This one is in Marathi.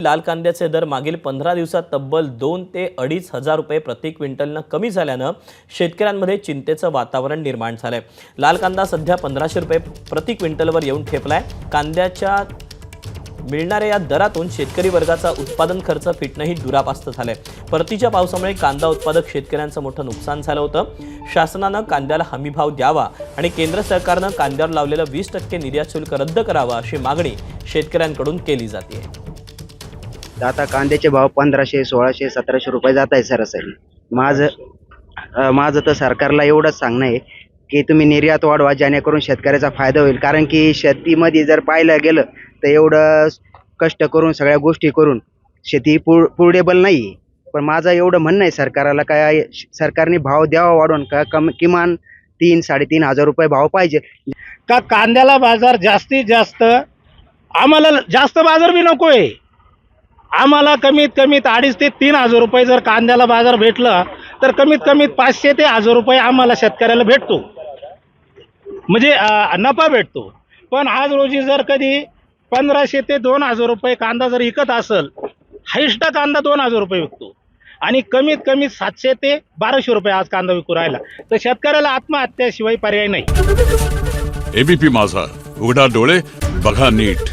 लाल कांद्याचे दर मागील 15 दिवसात तब्बल 2 ते 2.5 हजार रुपये प्रति क्विंटलनं कमी झाल्यानं शेतकऱ्यांमध्ये चिंतेचं वातावरण निर्माण झालंय। लाल कांदा सध्या 1500 रुपये प्रति क्विंटलवर येऊन ठेपलाय। कांद्याच्या मिळणाऱ्या या दरातून शेतकरी वर्गाचा उत्पादन खर्च फिटणंही दुरापास्त झालंय। परतीच्या पावसामुळे कांदा उत्पादक शेतकऱ्यांचं मोठं नुकसान झालं होतं। शासनानं कांद्याला हमीभाव द्यावा आणि केंद्र सरकारनं कांद्यावर लावलेलं 20% निर्यात शुल्क रद्द करावं अशी मागणी शेतकऱ्यांकडून केली जाते। आता कांद्याचे भाव 1500, 1600, 1700 रुपये जात आहे सरासरी। माझं तर सरकारला एवढंच सांगणं आहे की तुम्ही निर्यात वाढवा, जेणेकरून शेतकऱ्याचा फायदा होईल। कारण की शेतीमध्ये जर पाहायला गेलं तर एवढं कष्ट करून सगळ्या गोष्टी करून शेती पुरडेबल नाही। पण माझं एवढं म्हणणं आहे सरकारला, काय सरकारने भाव द्यावा वाढवून, का किमान 3-3.5 हजार रुपये भाव पाहिजे। का कांद्याला बाजार जास्तीत जास्त, आम्हाला जास्त बाजार बी नकोय, आम्हाला कमीत कमीत 2.5 ते 3 हजार रुपये जर कांद्याला बाजार भेटला तर कमीत कमीत 500 ते 1000 रुपये आम्हाला शेतकऱ्याला भेटतो, म्हणजे नफा भेटतो। पण आज रोजी जर कधी 1500 ते 2000 रुपये कांदा जर विकत असेल, हायस्ट कांदा 2000 रुपये विकतो आणि कमीत कमी 700 ते 1200 रुपये आज कांदा विकू राहिला, तर शेतकऱ्याला आत्महत्याशिवाय पर्याय नाही। एबीपी माझा, उघडा डोळे बघा नीट।